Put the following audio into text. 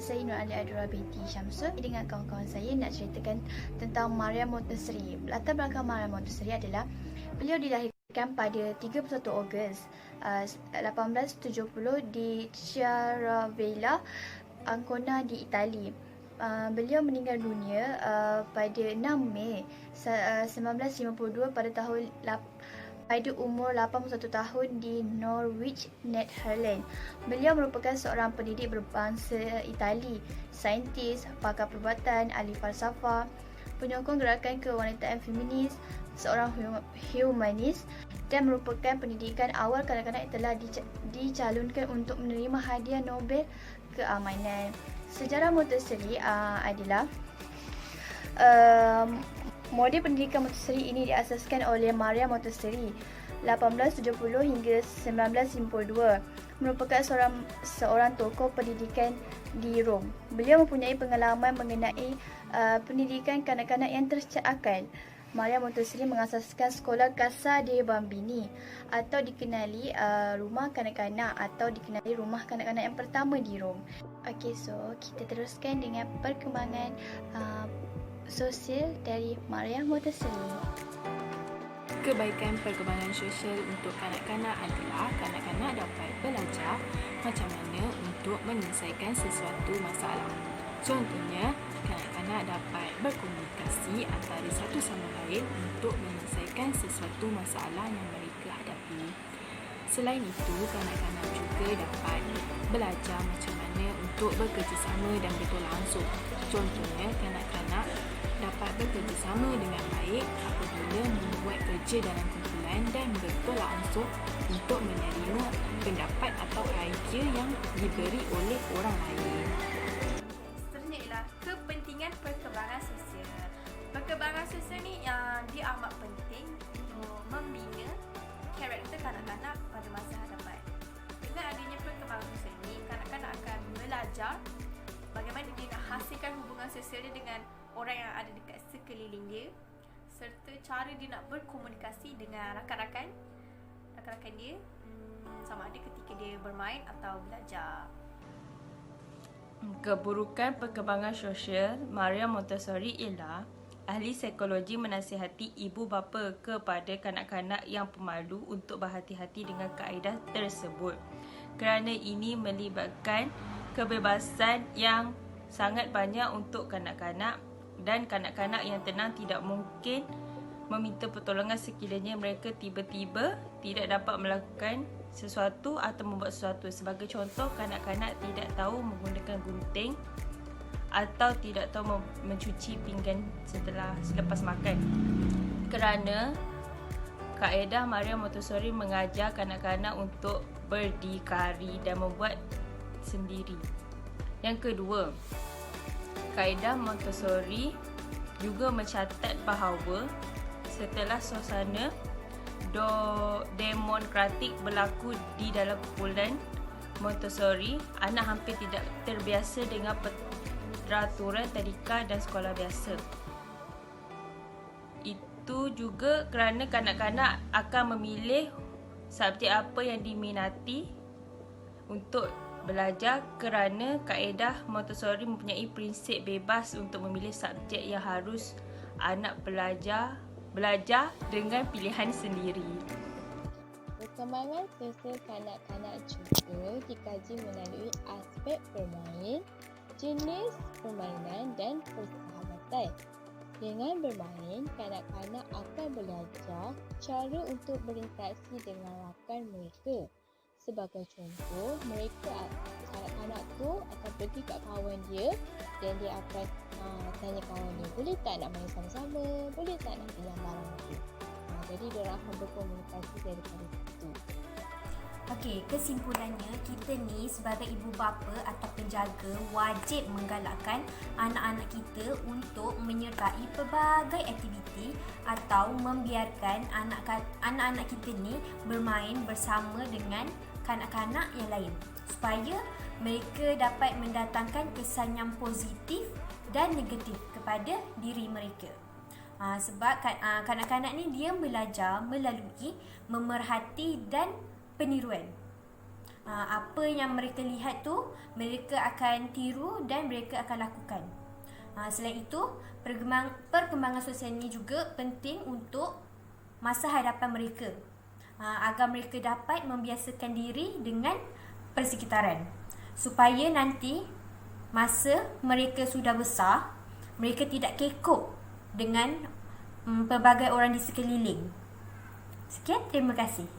saya Nur Ali Adura binti Syamsul. Dengan kawan-kawan saya nak ceritakan tentang Maria Montessori. Latar belakang Maria Montessori adalah beliau dilahirkan pada 31 Ogos 1870 di Chiaravella, Ancona di Itali. Beliau meninggal dunia pada 6 Mei 1952 pada umur 81 tahun di Norwich, Netherlands. Beliau merupakan seorang pendidik berbangsa Itali, saintis, pakar perubatan, ahli falsafah, penyokong gerakan kewanitaan feminis, seorang humanis dan merupakan pendidikan awal kanak-kanak yang telah dicalonkan untuk menerima hadiah Nobel keamanan. Sejarah Montessori adalah model pendidikan Montessori ini diasaskan oleh Maria Montessori 1870 hingga 1952. Merupakan seorang tokoh pendidikan di Rom. Beliau mempunyai pengalaman mengenai pendidikan kanak-kanak yang tercecah akal. Maria Montessori mengasaskan sekolah Casa dei Bambini atau dikenali rumah kanak-kanak atau dikenali rumah kanak-kanak yang pertama di Rom. Okey, so kita teruskan dengan perkembangan sosial dari Maria Montessori. Kebaikan perkembangan sosial untuk kanak-kanak adalah kanak-kanak dapat belajar macam mana untuk menyelesaikan sesuatu masalah. Contohnya, kanak-kanak dapat berkomunikasi antara satu sama lain untuk menyelesaikan sesuatu masalah yang mereka hadapi. Selain itu, kanak-kanak juga dapat belajar macam mana untuk bekerjasama dan bertolak ansur. Contohnya, kanak-kanak dapat bekerjasama dengan baik apabila membuat kerja dalam kumpulan dan bertolak ansur untuk menerima pendapat atau idea yang diberi oleh orang lain. Seterusnya ialah kepentingan perkembangan sosial. Perkembangan sosial ni dia amat penting untuk membina karakter kanak-kanak pada masa hadapan. Dengan adanya perkembangan sosial ini, kanak-kanak akan belajar bagaimana dia nak hasilkan hubungan sosial dia dengan orang yang ada dekat sekeliling dia, serta cara dia nak berkomunikasi dengan rakan-rakan dia, sama ada ketika dia bermain atau belajar. Keburukan perkembangan sosial Maria Montessori ialah ahli psikologi menasihati ibu bapa kepada kanak-kanak yang pemalu untuk berhati-hati dengan kaedah tersebut kerana ini melibatkan kebebasan yang sangat banyak untuk kanak-kanak dan kanak-kanak yang tenang tidak mungkin meminta pertolongan sekiranya mereka tiba-tiba tidak dapat melakukan sesuatu atau membuat sesuatu. Sebagai contoh, kanak-kanak tidak tahu menggunakan gunting atau tidak tahu mencuci pinggan selepas makan. Kerana kaedah Maria Montessori mengajar kanak-kanak untuk berdikari dan membuat sendiri. Yang kedua, kaedah Montessori juga mencatat bahawa setelah suasana demokratik berlaku di dalam kumpulan Montessori, anak hampir tidak terbiasa dengan peraturan tadika dan sekolah biasa. Itu juga kerana kanak-kanak akan memilih subjek apa yang diminati untuk belajar kerana kaedah Montessori mempunyai prinsip bebas untuk memilih subjek yang harus anak belajar dengan pilihan sendiri. Perkembangan sosial kanak-kanak juga dikaji melalui aspek bermain, jenis permainan dan persahabatan. Dengan bermain, kanak-kanak akan belajar cara untuk berinteraksi dengan rakan mereka. Sebagai contoh, kanak-kanak tu akan pergi kat kawan dia dan dia akan tanya kawan dia, boleh tak nak main sama-sama, boleh tak nak pinjam barang tu. Jadi diorang akan berkomunikasi daripada situ. Okey, kesimpulannya, kita ni sebagai ibu bapa atau penjaga wajib menggalakkan anak-anak kita untuk menyertai pelbagai aktiviti atau membiarkan anak-anak kita ni bermain bersama dengan kanak-kanak yang lain supaya mereka dapat mendatangkan kesan yang positif dan negatif kepada diri mereka. Sebab kanak-kanak ni dia belajar melalui memerhati dan peniruan. Apa yang mereka lihat tu mereka akan tiru dan mereka akan lakukan. Selain itu, perkembangan sosial ini juga penting untuk masa hadapan mereka, agar mereka dapat membiasakan diri dengan persekitaran, supaya nanti masa mereka sudah besar, mereka tidak kekok dengan pelbagai orang di sekeliling. Sekian, terima kasih.